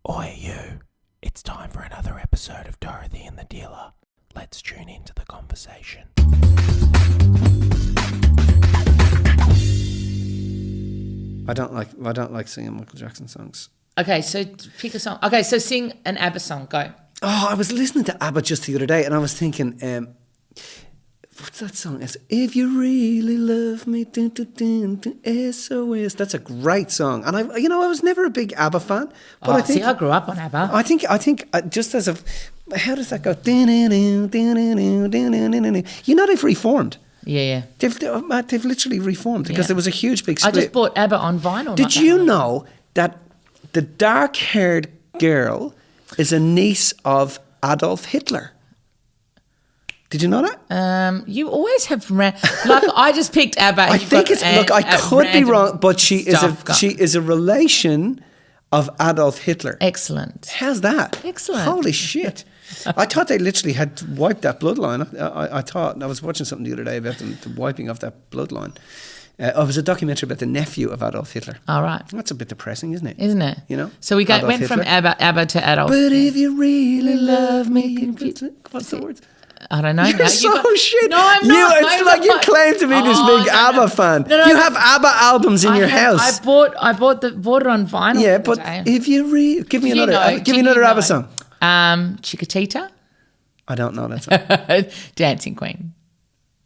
Oi, you. It's time for another episode of Dorothy and the Dealer. Let's tune into the conversation. I don't like singing Michael Jackson songs. Okay, so pick a song. Okay, so sing an ABBA song. Go. Oh, I was listening to ABBA just the other day, and I was thinking, what's that song? It's If You Really Love Me, dun, dun, dun, dun, SOS. That's a great song, and I was never a big ABBA fan, but I think I grew up on ABBA. I think just as a, how does that go? They've reformed. Yeah. They've literally reformed because there was a huge big split. I just bought ABBA on vinyl. Did you know that the dark-haired girl is a niece of Adolf Hitler? Did you know that? You always have I just picked ABBA. I think it's I could be wrong, but she is a relation of Adolf Hitler. Excellent. How's that? Excellent. Holy shit. I thought they literally had wiped that bloodline. I thought, I was watching something the other day about them wiping off that bloodline. It was a documentary about the nephew of Adolf Hitler. All right. That's a bit depressing, isn't it? Isn't it? You know? So we went from ABBA to Adolf. But if you really love me... What's the words? I don't know. You're shit. No, I'm not. It's like you claim to be this big ABBA fan. No, you have ABBA albums in your house. I bought it on vinyl. Yeah, but if you give me another ABBA song. Chiquitita. I don't know that song. Dancing Queen.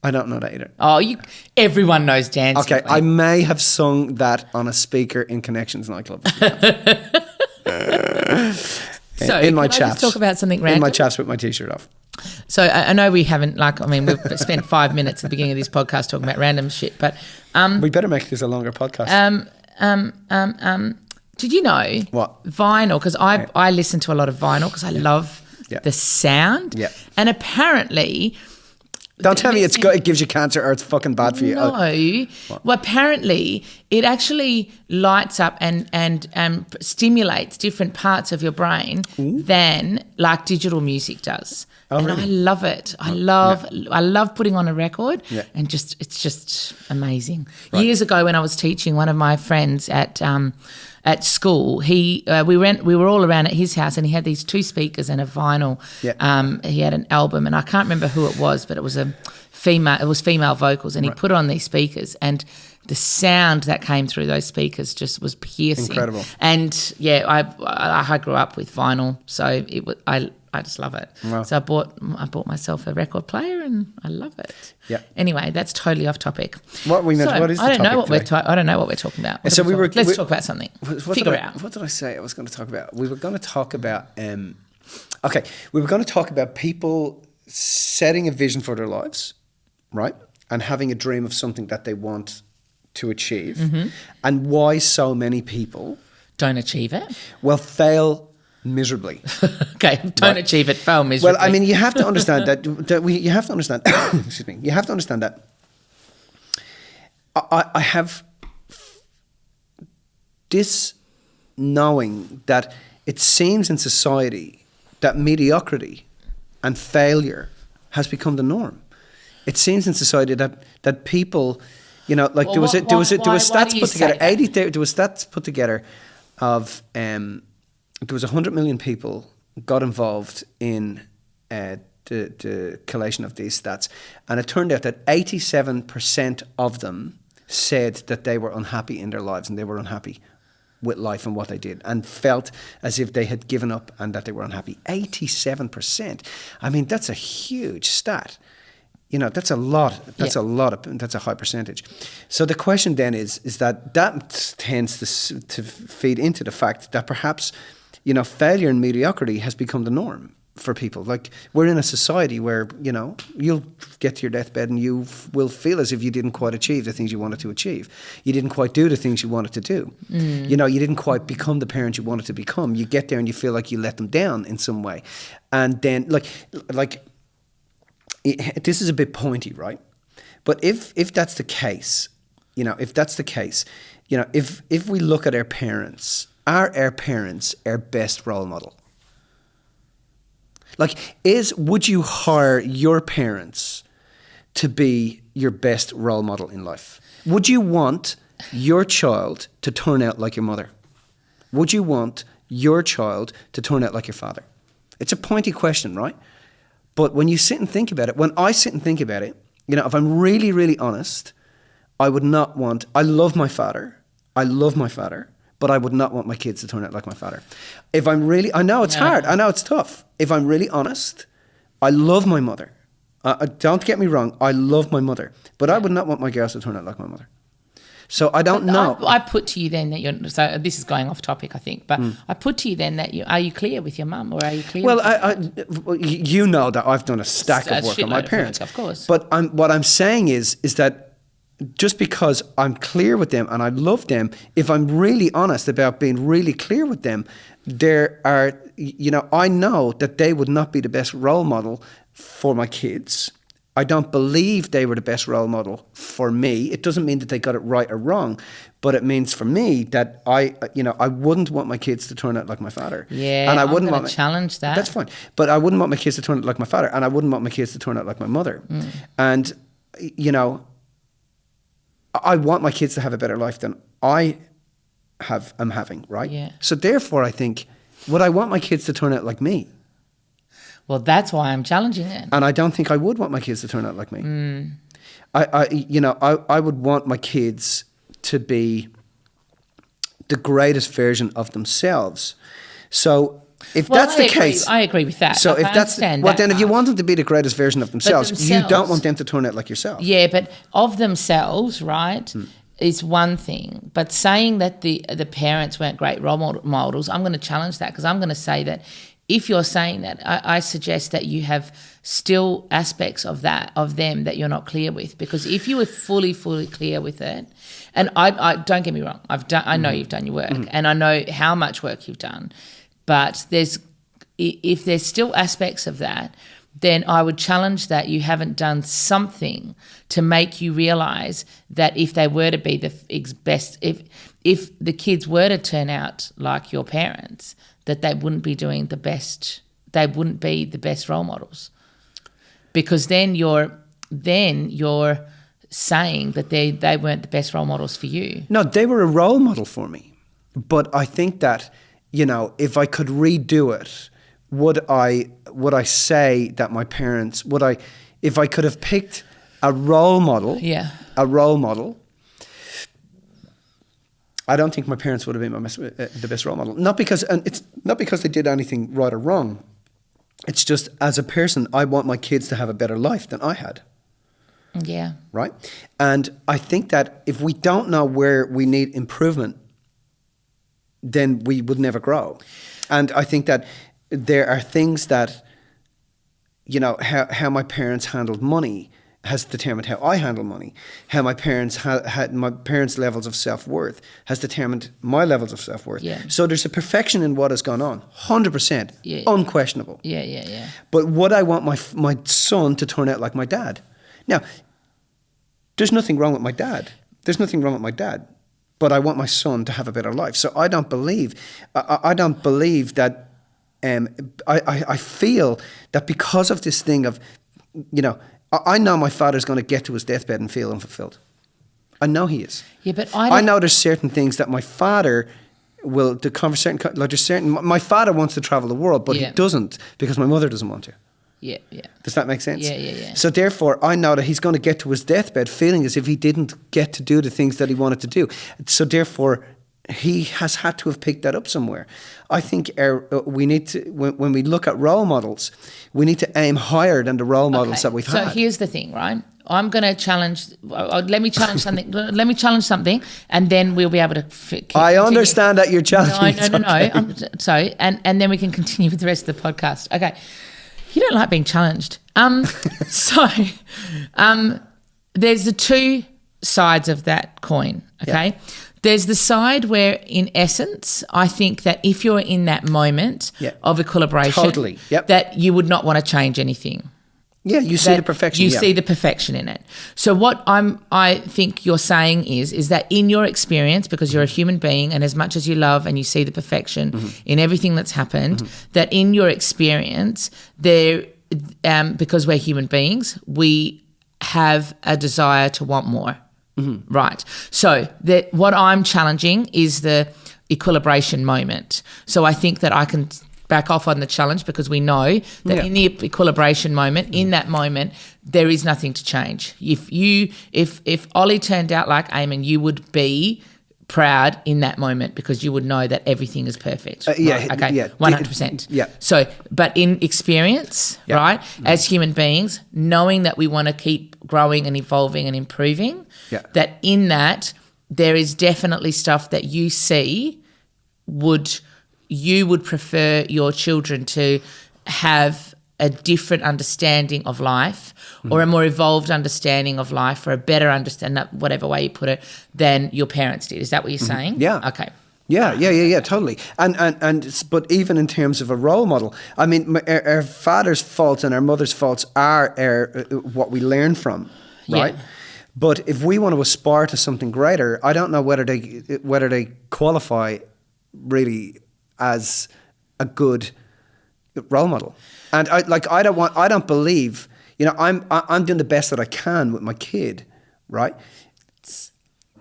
I don't know that either. Oh, everyone knows Dancing Queen. Okay, I may have sung that on a speaker in Connections nightclub. So in my can I chaps, just talk about something random? In my chaps with my t-shirt off. So I know we haven't, we've spent 5 minutes at the beginning of this podcast talking about random shit, but we better make this a longer podcast. Did you know what vinyl? Because I listen to a lot of vinyl because I love the sound. Yeah. And apparently, don't tell me it gives you cancer or it's fucking bad for you. No. Well, apparently it actually lights up and stimulates different parts of your brain than like digital music does. Oh, and really? I love it. I love putting on a record and it's just amazing. Right. Years ago when I was teaching, one of my friends at school, we were all around at his house and he had these 2 speakers and a vinyl. Yeah. He had an album and I can't remember who it was, but it was female vocals and he put on these speakers and the sound that came through those speakers just was piercing. Incredible. And I grew up with vinyl, so I just love it. Wow. So I bought myself a record player and I love it. Yeah. Anyway, that's totally off topic. What is the topic I don't know what we're talking about. Let's talk about something. Figure out. What did I say I was going to talk about? We were going to talk about we were going to talk about people setting a vision for their lives, right? And having a dream of something that they want to achieve, and why so many people don't achieve it. Well, fail miserably. Okay, don't achieve it, fail miserably. Well, I mean, you have to understand you have to understand. Excuse me. You have to understand that I have this knowing that it seems in society that mediocrity and failure has become the norm. It seems in society that people, there was stats put together. There was stats put together of there was 100 million people got involved in the collation of these stats, and it turned out that 87% of them said that they were unhappy in their lives and they were unhappy with life and what they did and felt as if they had given up and that they were unhappy. 87%. I mean, that's a huge stat. That's a lot. That's a high percentage. So the question then is that tends to feed into the fact that perhaps, failure and mediocrity has become the norm for people. Like, we're in a society where, you'll get to your deathbed and you will feel as if you didn't quite achieve the things you wanted to achieve. You didn't quite do the things you wanted to do. You didn't quite become the parent you wanted to become. You get there and you feel like you let them down in some way. And then, this is a bit pointy, right? But if that's the case, if we look at our parents, are our parents our best role model? Would you hire your parents to be your best role model in life? Would you want your child to turn out like your mother? Would you want your child to turn out like your father? It's a pointy question, right? But when you sit and think about it, when I sit and think about it, you know, if I'm really, really honest, I would not want, I love my father, but I would not want my kids to turn out like my father. If I'm really, I know it's hard, I know it's tough. If I'm really honest, I love my mother. Don't get me wrong, I love my mother, but I would not want my girls to turn out like my mother. So I don't know. I put to you then that you're, so this is going off topic, I think, but I put to you then that are you clear with your mum, or are you clear? Well, you know that I've done a stack of work on my parents. Of course. But what I'm saying is that just because I'm clear with them and I love them, if I'm really honest about being really clear with them, there are, you know, I know that they would not be the best role model for my kids. I don't believe they were the best role model for me. It doesn't mean that they got it right or wrong, but it means for me that I wouldn't want my kids to turn out like my father. Yeah, and I wouldn't want to challenge that. That's fine, but I wouldn't want my kids to turn out like my father, and I wouldn't want my kids to turn out like my mother. And you know, I want my kids to have a better life than I am having, right? Yeah. So therefore, I think, would I want my kids to turn out like me? Well, that's why I'm challenging it. And I don't think I would want my kids to turn out like me. I would want my kids to be the greatest version of themselves. So if that's the case, I agree with that. So if that's then if you want them to be the greatest version of themselves, you don't want them to turn out like yourself. Yeah, but of themselves, right? Is one thing, but saying that the parents weren't great role models, I'm going to challenge that, because I'm going to say that if you're saying that, I suggest that you have still aspects of them that you're not clear with, because if you were fully clear with it, and I don't get me wrong, I know you've done your work, and I know how much work you've done, but if there's still aspects of that, then I would challenge that you haven't done something to make you realise that if they were to be the best, if the kids were to turn out like your parents, that they wouldn't be doing the best, they wouldn't be the best role models. Because then you're saying that they weren't the best role models for you. No, they were a role model for me. But I think that, you know, if I could redo it, would I say that my parents, if I could have picked a role model, I don't think my parents would have been the best role model. Not because they did anything right or wrong. It's just, as a person, I want my kids to have a better life than I had. Yeah. Right? And I think that if we don't know where we need improvement, then we would never grow. And I think that there are things that, you know, how my parents handled money has determined how I handle money. How my parents had my parents' levels of self-worth has determined my levels of self-worth. Yeah. So there's a perfection in what has gone on, 100%, unquestionable. Yeah. But would I want my son to turn out like my dad? Now, there's nothing wrong with my dad. But I want my son to have a better life. So I don't believe that. I feel that because of this thing of, you know, I know my father's going to get to his deathbed and feel unfulfilled. I know he is. Yeah, but I know there's certain things that my father will my father wants to travel the world, but he doesn't, because my mother doesn't want to. Yeah. Does that make sense? Yeah. So therefore, I know that he's going to get to his deathbed feeling as if he didn't get to do the things that he wanted to do. So therefore, he has had to have picked that up somewhere. I think we need to, when we look at role models, we need to aim higher than the role models that we've had. So here's the thing, right? I'm going to challenge. Let me challenge something. Let me challenge something, and then we'll be able to. Continue. I understand that you're challenging. No. And then we can continue with the rest of the podcast. Okay. You don't like being challenged. There's the two sides of that coin. Okay. Yeah. There's the side where, in essence, I think that if you're in that moment of a collaboration, that you would not want to change anything. Yeah, you see the perfection. You see the perfection in it. So what I think you're saying is that in your experience, because you're a human being, and as much as you love and you see the perfection in everything that's happened, that in your experience, because we're human beings, we have a desire to want more. Right. So what I'm challenging is the equilibration moment. So I think that I can back off on the challenge because we know that in the equilibration moment, in that moment, there is nothing to change. If Ollie turned out like Eamon, you would be proud in that moment because you would know that everything is perfect. Right? Okay, 100%. Yeah. So, but in experience, right, as human beings, knowing that we want to keep growing and evolving and improving, that in that there is definitely stuff that you see you would prefer your children to have a different understanding of life or a more evolved understanding of life or a better understanding, whatever way you put it, than your parents did. Is that what you're saying? Yeah. Okay. Yeah, totally. But even in terms of a role model, I mean, our father's faults and our mother's faults are what we learn from, right? Yeah. But if we want to aspire to something greater, I don't know whether they qualify really as a good role model. And I don't believe, I'm doing the best that I can with my kid, right?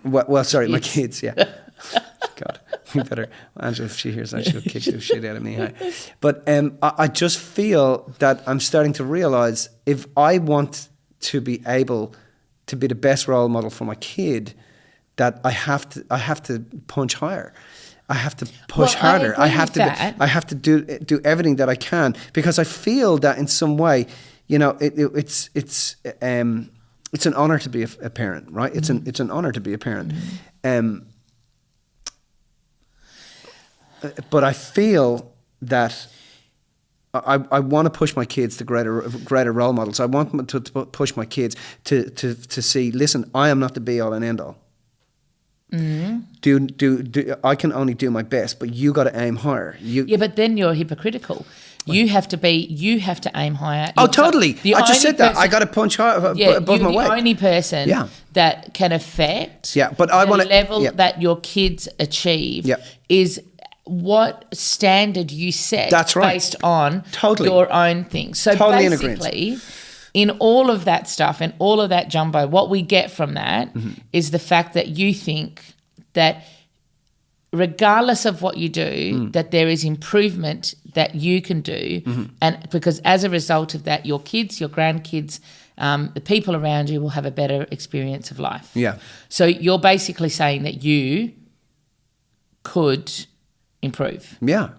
My kids, yeah. God, we better, Angela, if she hears that, she'll kick the shit out of me. But I just feel that I'm starting to realize if I want to be able to be the best role model for my kid, that I have to punch higher. I have to push harder. I have to do everything that I can because I feel that in some way, it's an honor to be a parent, right? It's an honor to be a parent. But I feel that I want to push my kids to greater role models. I want to push my kids to see, listen, I am not the be all and end all. Do I can only do my best, but you got to aim higher. But then you're hypocritical. You have to aim higher. Oh, totally. I just said that. I got to punch higher above my weight. The only person that can affect but I the level that your kids achieve is what standard you set. That's right. Based on your own thing. So basically, in all of that stuff and all of that jumbo, what we get from that is the fact that you think that regardless of what you do, that there is improvement that you can do. And because as a result of that, your kids, your grandkids, the people around you will have a better experience of life. Yeah. So you're basically saying that you could improve. Yeah.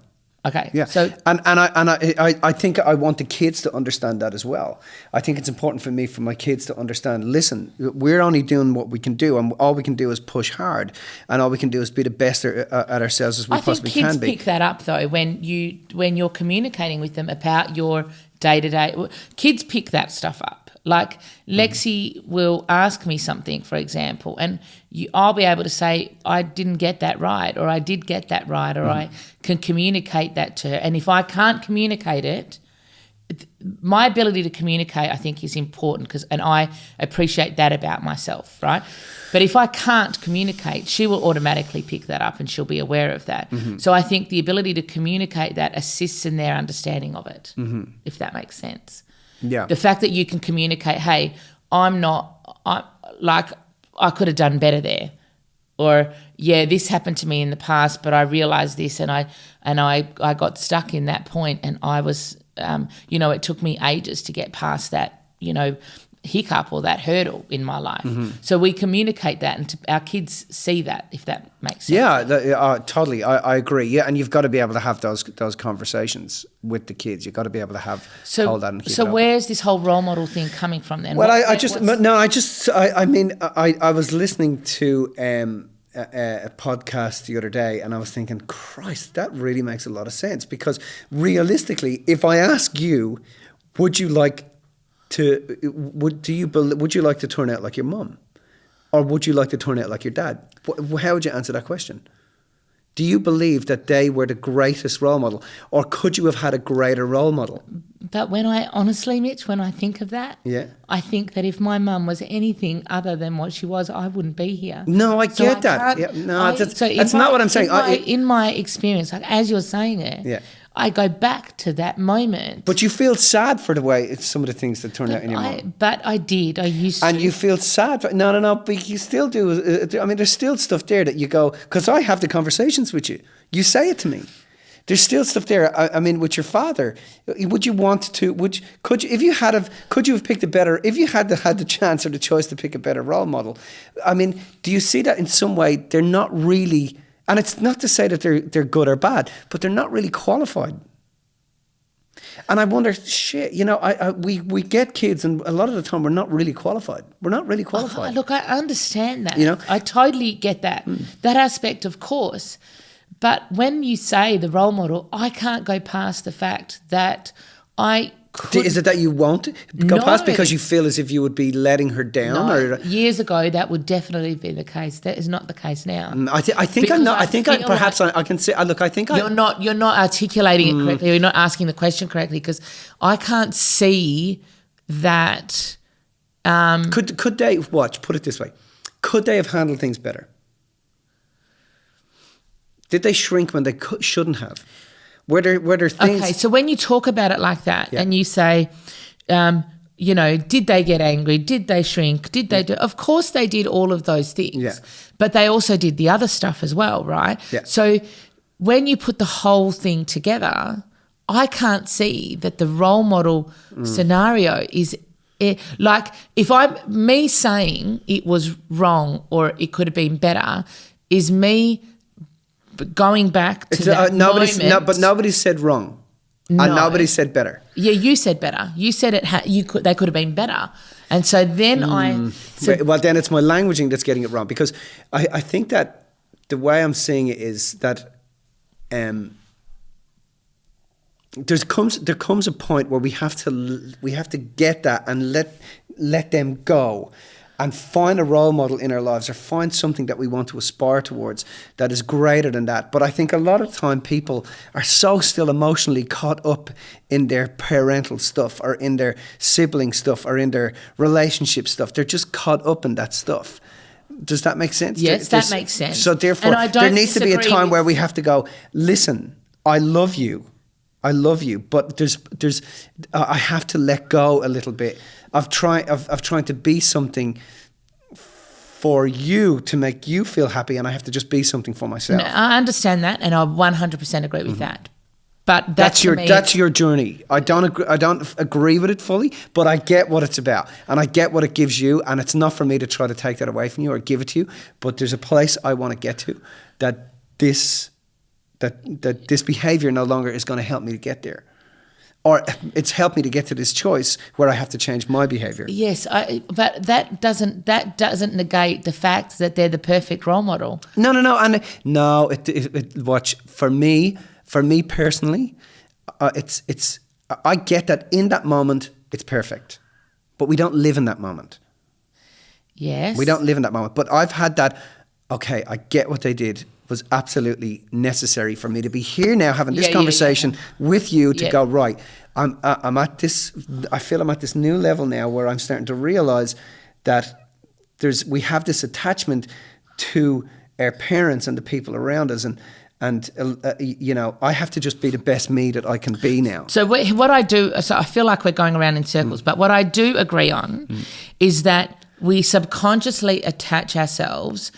Okay. Yeah. So I think I want the kids to understand that as well. I think it's important for my kids to understand, listen, we're only doing what we can do, and all we can do is push hard, and all we can do is be the best at ourselves as we possibly can be. I think kids pick that up though when you're communicating with them about your day-to-day. Kids pick that stuff up. Like Lexi will ask me something, for example, and I'll be able to say, I didn't get that right, or I did get that right, or I can communicate that to her. And if I can't communicate it, my ability to communicate, I think, is important and I appreciate that about myself, right? But if I can't communicate, she will automatically pick that up and she'll be aware of that. So I think the ability to communicate that assists in their understanding of it, if that makes sense. Yeah. The fact that you can communicate, hey, I could have done better there. Or, this happened to me in the past, but I realised this and I got stuck in that point and I was, it took me ages to get past that, hiccup or that hurdle in my life. So we communicate that and our kids see that, if that makes sense. Yeah, totally. I agree. Yeah, and you've got to be able to have those conversations with the kids. You've got to be able to hold that and keep it open. Where's this whole role model thing coming from then? Well, I was listening to a podcast the other day and I was thinking, Christ, that really makes a lot of sense, because realistically, if I ask you, would you like to turn out like your mum, or would you like to turn out like your dad? How would you answer that question? Do you believe that they were the greatest role model, or could you have had a greater role model? But when I think of that, Yeah. I think that if my mum was anything other than what she was, I wouldn't be here. No, I So get that. can't- Yeah, no, that's in not what I'm saying. In my experience, like as you're saying it, Yeah. I go back to that moment. But you feel sad for the way some of the things that turned out in your mum. But I did. I used to. And you feel sad. No, but you still do. I mean, there's still stuff there that you go, because I have the conversations with you. You say it to me. There's still stuff there. I mean, with your father, would you want to? Could you have picked a better? If you had the chance or the choice to pick a better role model, I mean, do you see that in some way they're not really? And it's not to say that they're good or bad, but they're not really qualified. And I wonder, shit, we get kids, and a lot of the time we're not really qualified. We're not really qualified. Look, I understand that. I totally get that. That aspect, of course. But when you say the role model, I can't go past the fact that I could... Is it that you won't go past because you feel as if you would be letting her down? No. Or Years ago, that would definitely be the case. That is not the case now. I think I'm not. I think I perhaps I can say. Look, I think you're not articulating it correctly. You're not asking the question correctly, because I can't see that. Could they put it this way? Could they have handled things better? Did they shrink when they shouldn't have? Were there things? Okay, so when you talk about it like that, and you say, did they get angry? Did they shrink? Did they do? Of course, they did all of those things. Yeah. But they also did the other stuff as well, right? Yeah. So when you put the whole thing together, I can't see that the role model scenario is. Like, if me saying it was wrong or it could have been better is me going back to that moment. But nobody said wrong. No. And nobody said better. Yeah, you said better. You said they could have been better. And so then well, then it's my languaging that's getting it wrong, because I think that the way I'm seeing it is that there comes a point where we have to get that and let them go, and find a role model in our lives, or find something that we want to aspire towards that is greater than that. But I think a lot of time people are so still emotionally caught up in their parental stuff, or in their sibling stuff, or in their relationship stuff. They're just caught up in that stuff. Does that make sense? Yes, that makes sense. So therefore, there needs to be a time where we have to go, listen, I love you, but I have to let go a little bit of trying to be something for you to make you feel happy, and I have to just be something for myself. No, I understand that, and I 100% agree with that. But that's your journey. I don't agree with it fully, but I get what it's about, and I get what it gives you, and it's not for me to try to take that away from you or give it to you. But there's a place I want to get to that this behavior no longer is going to help me to get there. Or it's helped me to get to this choice where I have to change my behaviour. Yes, but that doesn't negate the fact that they're the perfect role model. No, and watch, for me personally, it's I get that in that moment it's perfect, but we don't live in that moment. Yes, we don't live in that moment. But I've had that. Okay, I get what they did was absolutely necessary for me to be here now having this conversation with you to go, right, I'm at this, I feel I'm at this new level now where I'm starting to realise that we have this attachment to our parents and the people around us, and I have to just be the best me that I can be now. So what I do, so I feel like we're going around in circles, but what I do agree on is that we subconsciously attach ourselves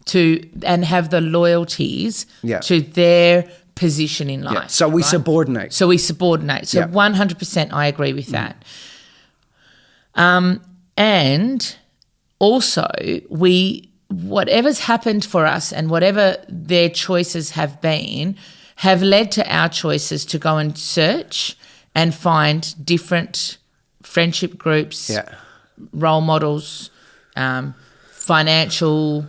to and have the loyalties to their position in life. Yeah. So we subordinate. So 100% I agree with that. And also whatever's happened for us and whatever their choices have been have led to our choices to go and search and find different friendship groups, role models, financial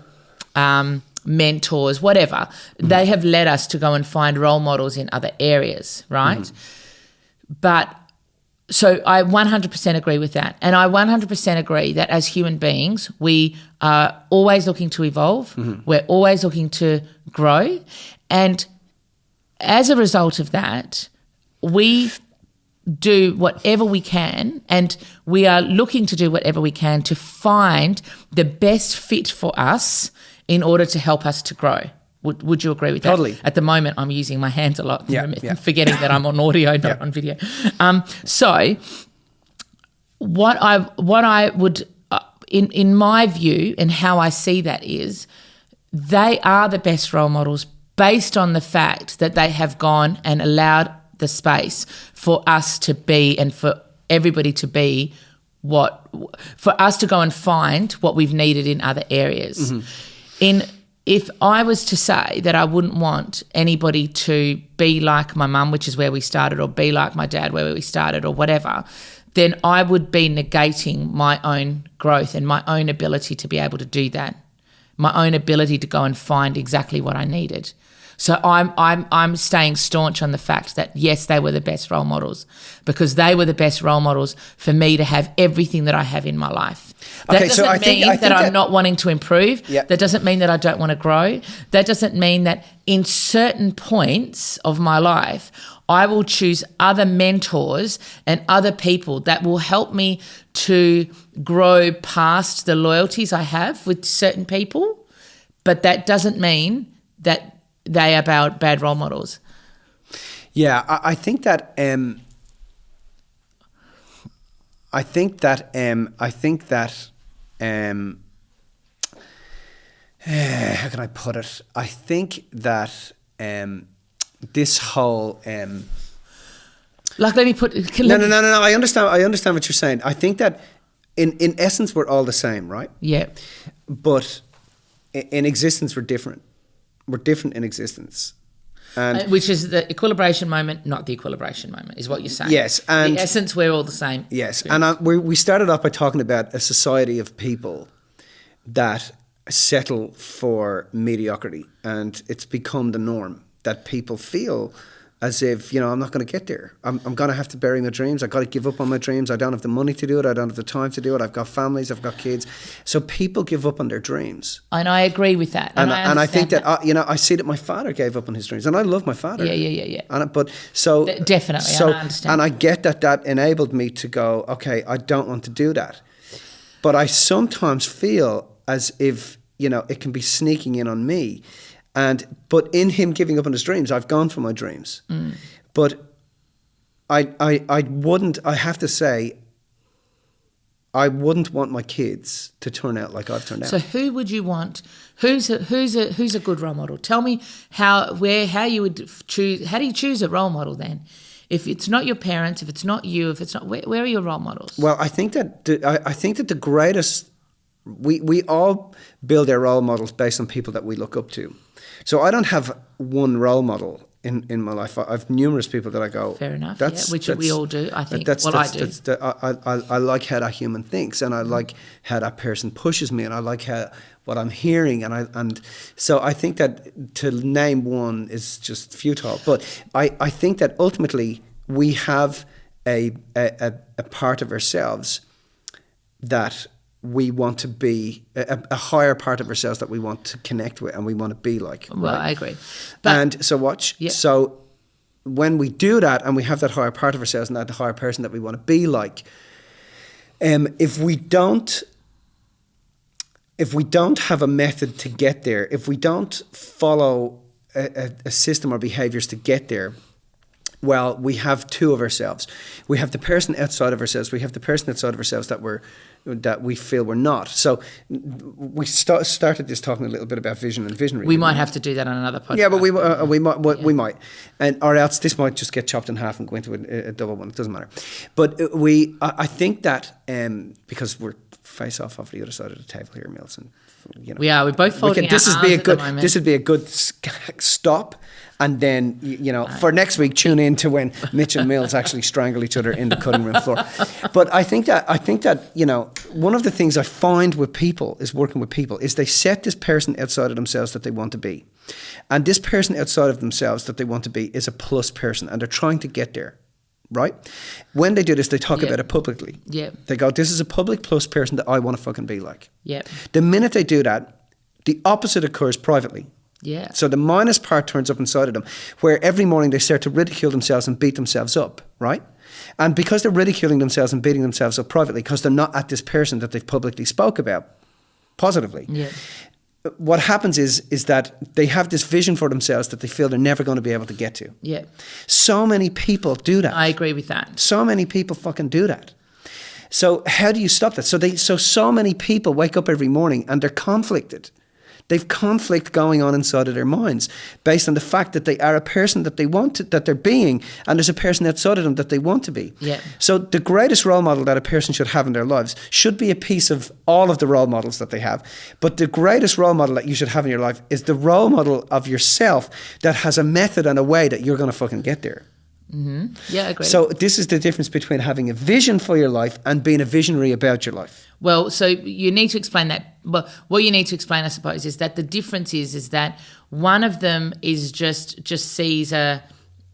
mentors, whatever. They have led us to go and find role models in other areas, right? But so I 100% agree with that. And I 100% agree that as human beings, we are always looking to evolve. We're always looking to grow. And as a result of that, we do whatever we can, and we are looking to do whatever we can to find the best fit for us in order to help us to grow. Would you agree with that? Totally. At the moment, I'm using my hands a lot, Yeah. forgetting that I'm on audio, not on video. So what I would, in my view and how I see that is, they are the best role models based on the fact that they have gone and allowed the space for us to be and for everybody to be for us to go and find what we've needed in other areas. If I was to say that I wouldn't want anybody to be like my mum, which is where we started, or be like my dad, where we started, or whatever, then I would be negating my own growth and my own ability to be able to do that, my own ability to go and find exactly what I needed. So I'm staying staunch on the fact that, yes, they were the best role models, because they were the best role models for me to have everything that I have in my life. That doesn't mean that I'm not wanting to improve. Yeah. That doesn't mean that I don't want to grow. That doesn't mean that in certain points of my life, I will choose other mentors and other people that will help me to grow past the loyalties I have with certain people. But that doesn't mean that they are bad role models. Yeah, I think that how can I put it? I think that this whole like, let me put no. I understand what you're saying. I think that in essence we're all the same, right? Yeah. But in existence we're different. We're different in existence. And Which is the equilibration moment, not the equilibration moment, is what you're saying. Yes, and the essence, we're all the same. Yes, and we started off by talking about a society of people that settle for mediocrity, and it's become the norm that people feel as if, I'm not going to get there. I'm going to have to bury my dreams. I've got to give up on my dreams. I don't have the money to do it. I don't have the time to do it. I've got families. I've got kids. So people give up on their dreams. And I agree with that. And I think that, I see that my father gave up on his dreams. And I love my father. Yeah. Definitely, So, I understand. And I get that enabled me to go, okay, I don't want to do that. But I sometimes feel as if, it can be sneaking in on me. But in him giving up on his dreams, I've gone for my dreams. But I wouldn't. I have to say, I wouldn't want my kids to turn out like I've turned out. So who would you want? Who's a good role model? Tell me how you would choose. How do you choose a role model then? If it's not your parents, if it's not you, if it's not, where are your role models? Well, I think that the greatest. We all build our role models based on people that we look up to. So I don't have one role model in my life. I've numerous people that I go. Fair enough. Which we all do. I think. I do. I like how that human thinks, and I like how that person pushes me, and I like what I'm hearing, and so I think that to name one is just futile. But I think that ultimately we have a part of ourselves that we want to be a higher part of ourselves that we want to connect with and we want to be like. Well, right? I agree. And so watch. Yeah. So when we do that and we have that higher part of ourselves and that higher person that we want to be like, if we don't have a method to get there, if we don't follow a system or behaviors to get there, well, we have two of ourselves. We have the person outside of ourselves. We have the person outside of ourselves that we feel we're not. So we started this talking a little bit about vision and visionary. We might have to do that on another podcast. Yeah, but we might, or else this might just get chopped in half and go into a double one. It doesn't matter. But I think that because we're face off the other side of the table here, Mills, and we are. We're both folding our arms at the moment. This would be a good stop. And then, for next week, tune in to when Mitch and Mills actually strangle each other in the cutting room floor. But I think that, one of the things I find with people is working with people is they set this person outside of themselves that they want to be. And this person outside of themselves that they want to be is a plus person and they're trying to get there, right? When they do this, they talk about it publicly. Yeah. They go, this is a public plus person that I want to fucking be like. Yeah. The minute they do that, the opposite occurs privately. Yeah. So the minus part turns up inside of them, where every morning they start to ridicule themselves and beat themselves up, right? And because they're ridiculing themselves and beating themselves up privately because they're not at this person that they've publicly spoke about positively. Yeah. What happens is that they have this vision for themselves that they feel they're never going to be able to get to. Yeah. So many people do that. I agree with that. So many people fucking do that. So how do you stop that? So many people wake up every morning and they're conflicted. They've conflict going on inside of their minds based on the fact that they are a person that they want to, that they're being, and there's a person outside of them that they want to be. Yeah. So the greatest role model that a person should have in their lives should be a piece of all of the role models that they have. But the greatest role model that you should have in your life is the role model of yourself that has a method and a way that you're going to fucking get there. Mm-hmm. Yeah, I agree. So this is the difference between having a vision for your life and being a visionary about your life. Well, so you need to explain that. Well, what you need to explain, I suppose, is that the difference is that one of them is just sees an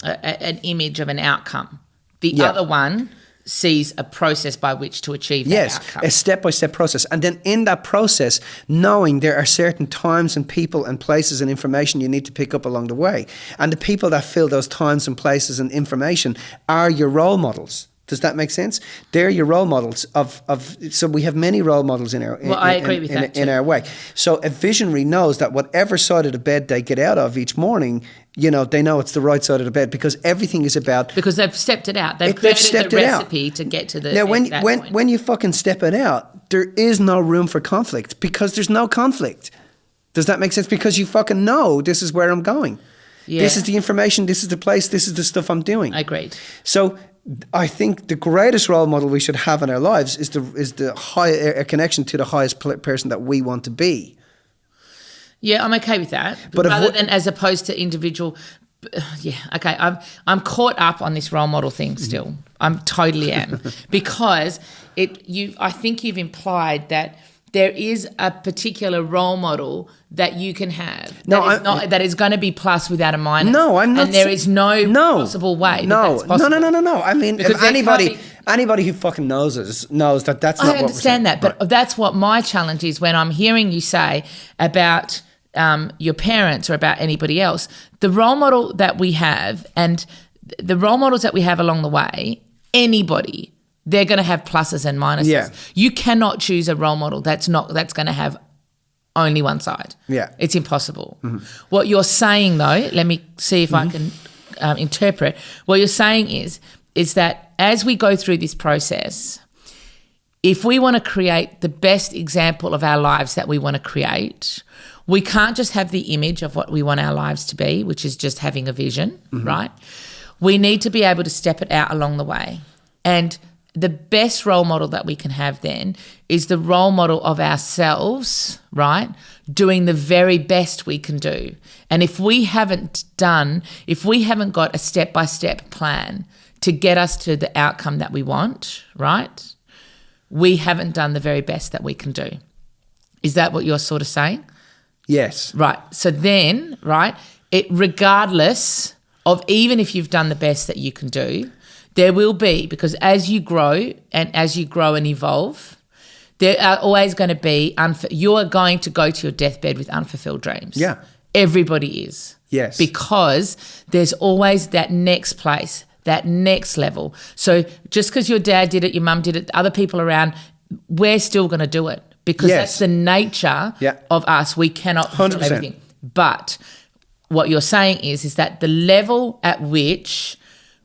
image of an outcome. The other one sees a process by which to achieve that outcome. Yes, a step-by-step process. And then in that process, knowing there are certain times and people and places and information you need to pick up along the way. And the people that fill those times and places and information are your role models. Does that make sense? They're your role models so we have many role models in our I agree with that in our way. So a visionary knows that whatever side of the bed they get out of each morning, you know, they know it's the right side of the bed because everything is about... Because they've stepped it out. They've created the recipe to get to the Now, point. when you fucking step it out, there is no room for conflict because there's no conflict. Does that make sense? Because you fucking know this is where I'm going. Yeah. This is the information, this is the place, this is the stuff I'm doing. Agreed. So I think the greatest role model we should have in our lives is a connection to the highest person that we want to be. Yeah, I'm okay with that. But rather than as opposed to individual, yeah, okay. I'm caught up on this role model thing still. I'm totally am because I think you've implied that there is a particular role model that you can have that is going to be plus without a minus. No, I'm not. And there is no possible way. No. I mean, because if anybody who fucking knows us knows that that's not what we're saying. I understand that, but that's what my challenge is when I'm hearing you say about your parents or about anybody else. The role model that we have and the role models that we have along the way, anybody, they're going to have pluses and minuses. Yeah. You cannot choose a role model that's going to have only one side. Yeah. It's impossible. Mm-hmm. What you're saying, though, let me see if I can interpret. What you're saying is that as we go through this process, if we want to create the best example of our lives that we want to create, we can't just have the image of what we want our lives to be, which is just having a vision, right? We need to be able to step it out along the way. And the best role model that we can have then is the role model of ourselves, right? Doing the very best we can do. And if we haven't got a step-by-step plan to get us to the outcome that we want, right? We haven't done the very best that we can do. Is that what you're sort of saying? Yes. Right. So then, right, regardless of even if you've done the best that you can do, there will be, because as you grow and evolve, there are always going to be, you are going to go to your deathbed with unfulfilled dreams. Yeah. Everybody is. Yes. Because there's always that next place, that next level. So just because your dad did it, your mum did it, other people around, we're still going to do it because that's the nature of us. We cannot fulfill 100%. everything. But what you're saying is that the level at which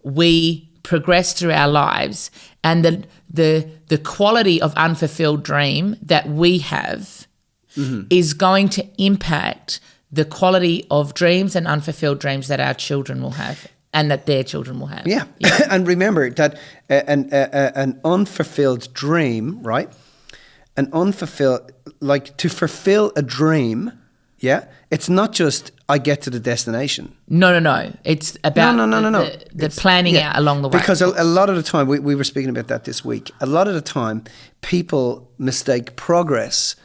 we progress through our lives and the quality of unfulfilled dream that we have is going to impact the quality of dreams and unfulfilled dreams that our children will have and that their children will have. Yeah. And remember that an unfulfilled dream, right? To fulfill a dream, it's not just I get to the destination. No. It's about the planning out along the way. Because a lot of the time, we were speaking about that this week, a lot of the time people mistake progress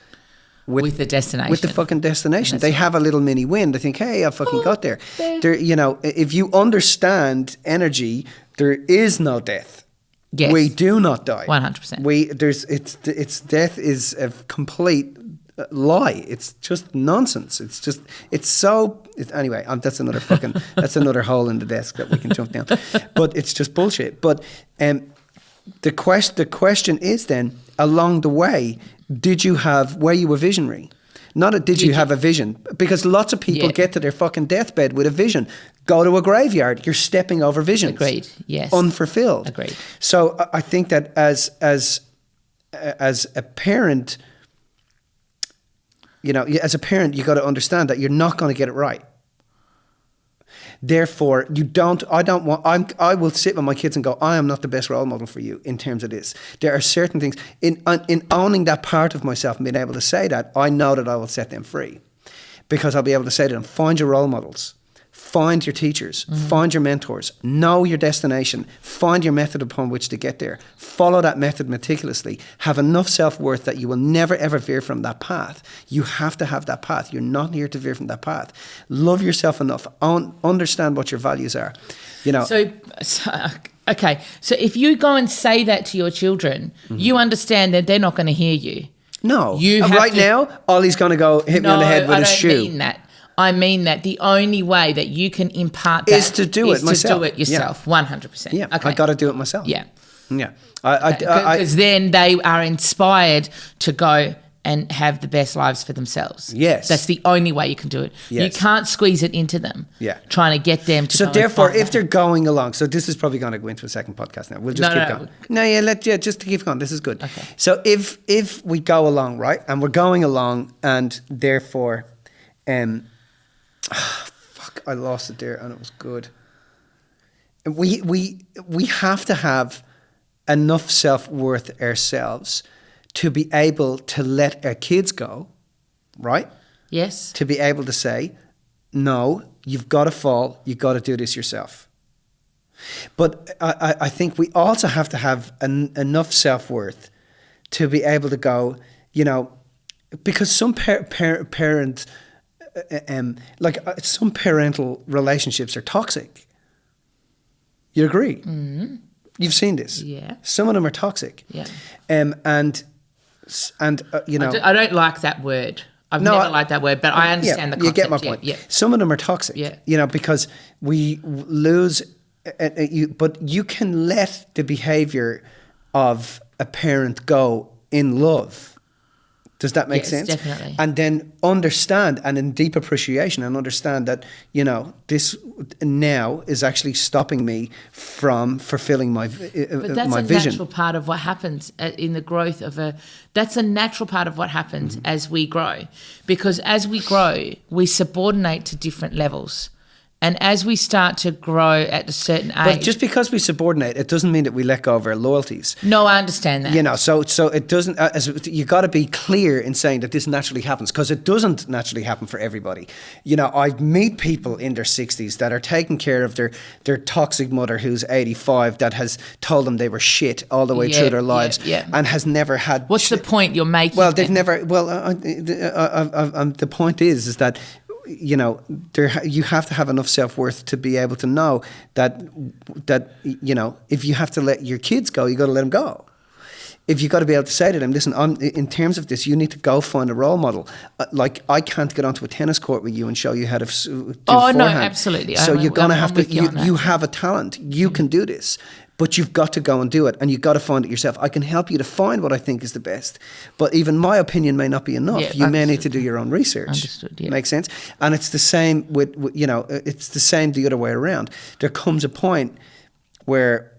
with the destination. With the fucking destination. They have a little mini win. They think, hey, I fucking got there. If you understand energy, there is no death. Yes. We do not die. 100%. It's death is a complete lie. It's just nonsense. Anyway, that's another fucking, that's another hole in the desk that we can jump down. But it's just bullshit. But the question is then, along the way, were you a visionary? Did you have a vision? Because lots of people get to their fucking deathbed with a vision. Go to a graveyard. You're stepping over visions. Agreed. Yes. Unfulfilled. Agreed. So I think that as a parent, you got to understand that you're not going to get it right. Therefore, I will sit with my kids and go, I am not the best role model for you in terms of this. There are certain things, in owning that part of myself and being able to say that, I know that I will set them free. Because I'll be able to say to them, find your role models. Find your teachers, find your mentors, know your destination, find your method upon which to get there. Follow that method meticulously. Have enough self-worth that you will never ever veer from that path. You have to have that path. You're not here to veer from that path. Love yourself enough. Understand what your values are. So if you go and say that to your children, you understand that they're not going to hear you. No. Now, Ollie's going to go hit me on the head with his shoe. I don't mean that. I mean that the only way that you can impart that is to do it myself. To do it yourself, 100%. Yeah, okay. I got to do it myself. Yeah. Yeah. Because then they are inspired to go and have the best lives for themselves. Yes. That's the only way you can do it. Yes. You can't squeeze it into them. Yeah. Trying to get them to So therefore, if they're going along, so this is probably going to go into a second podcast now. We'll just keep going. Just to keep going. This is good. Okay. So if we go along, right, and we're going along and therefore... I lost it there and it was good. We have to have enough self-worth ourselves to be able to let our kids go, right? Yes. To be able to say, no, you've got to fall, you've got to do this yourself. But I think we also have to have enough self-worth to be able to go, because some parents... some parental relationships are toxic. You agree? Mm-hmm. You've seen this. Yeah. Some of them are toxic. Yeah. I don't like that word. I've never liked that word, but I understand the concept. You get my point. Yeah. Some of them are toxic. Yeah. Because we lose. But you can let the behavior of a parent go in love. Does that make sense? Definitely. And then understand, and in deep appreciation, and understand that, this now is actually stopping me from fulfilling my vision. But that's a natural part of what happens in the growth of that's a natural part of what happens as we grow. Because as we grow, we subordinate to different levels. And as we start to grow at a certain age... But just because we subordinate, it doesn't mean that we let go of our loyalties. No, I understand that. So it doesn't... you got to be clear in saying that this naturally happens, because it doesn't naturally happen for everybody. I meet people in their 60s that are taking care of their toxic mother who's 85 that has told them they were shit all the way through their lives and has never had... What's the point you're making? Well, they've never... Well, the point is that... you have to have enough self-worth to be able to know that if you have to let your kids go, you got to let them go. If you got to be able to say to them, listen, in terms of this, you need to go find a role model. I can't get onto a tennis court with you and show you how to do forehand. No, absolutely. So you're going to have to. You have a talent. You can do this. But you've got to go and do it, and you've got to find it yourself. I can help you to find what I think is the best, but even my opinion may not be enough. Yeah, you may need to do your own research. Understood, yeah. Makes sense? And it's the same with it's the same the other way around. There comes a point where,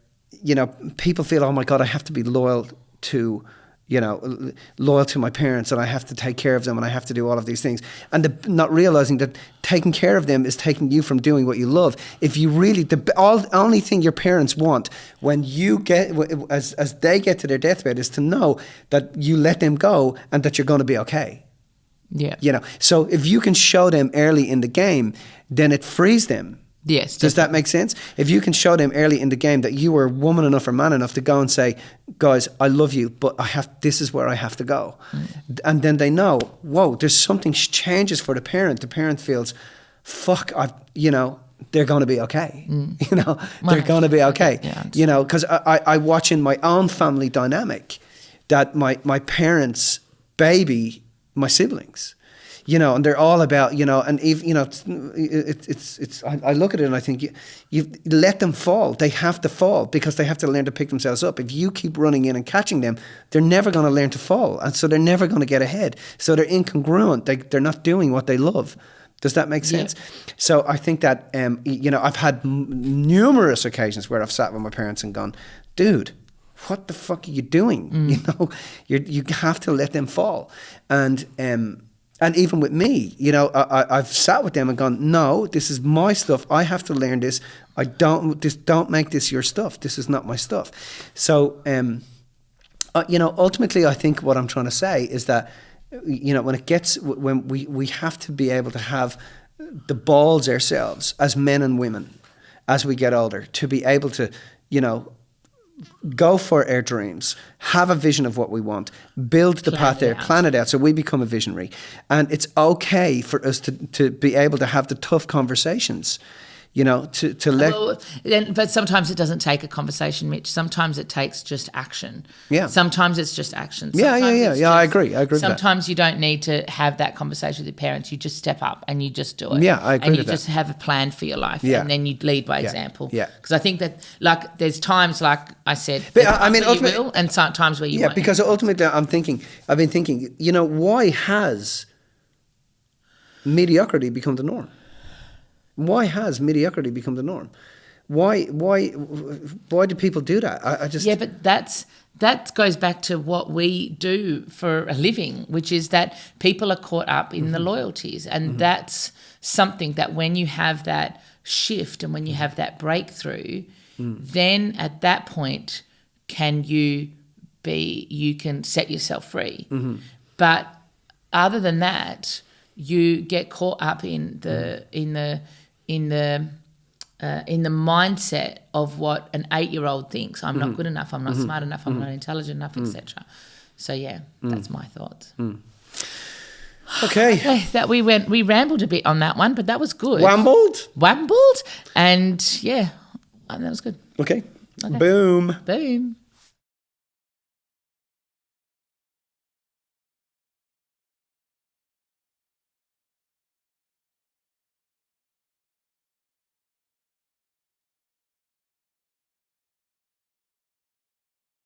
people feel, oh my God, I have to be loyal to my parents, and I have to take care of them, and I have to do all of these things, and not realizing that taking care of them is taking you from doing what you love. If you really, only thing your parents want when you get, as they get to their deathbed, is to know that you let them go and that you're going to be okay. Yeah. So if you can show them early in the game, then it frees them. Yes. Does that make sense? If you can show them early in the game that you were woman enough or man enough to go and say, guys, I love you, but this is where I have to go. And then they know, whoa, there's something changes for the parent. The parent feels, fuck, they're going to be okay. They're going to be okay. Yeah, because I watch in my own family dynamic that my parents' baby my siblings. You know, and they're all about, you know, and even, you know, it's I look at it and I think you let them fall. They have to fall because they have to learn to pick themselves up. If you keep running in and catching them, they're never going to learn to fall. And so they're never going to get ahead. So they're incongruent. They're not doing what they love. Does that make sense? Yeah. So I think that, you know, I've had numerous occasions where I've sat with my parents and gone, dude, what the fuck are you doing? You know, you have to let them fall. And even with me, you know, I've sat with them and gone, no, this is my stuff. I have to learn this. Don't make this your stuff. This is not my stuff. So, you know, ultimately, I think what I'm trying to say is that, you know, when we have to be able to have the balls ourselves as men and women as we get older to be able to, you know, go for our dreams, have a vision of what we want, build the path there, plan it out so we become a visionary. And it's okay for us to be able to have the tough conversations, you know, to let... Well, but sometimes it doesn't take a conversation, Mitch. Sometimes it takes just action. Yeah. Sometimes it's just action. Yeah, I agree with that. Sometimes you don't need to have that conversation with your parents. You just step up and you just do it. Yeah, I agree with that. And you just have a plan for your life. Yeah. And then you lead by example. Yeah. Because I think that, like, there's times, like I said, but, I mean, where you will, and times where you won't. Yeah, because ultimately I've been thinking, you know, why has mediocrity become the norm? Why has mediocrity become the norm? Why do people do that? I just... Yeah, but that goes back to what we do for a living, which is that people are caught up in the loyalties. And that's something that when you have that shift and when you have that breakthrough, then at that point you can set yourself free. But other than that, you get caught up in the mindset of what an 8-year-old thinks. I'm not good enough. I'm not smart enough. I'm not intelligent enough, etc. So yeah, that's my thoughts. Okay. That we rambled a bit on that one, but that was good. Wambled, and yeah, that was good. Okay. Boom.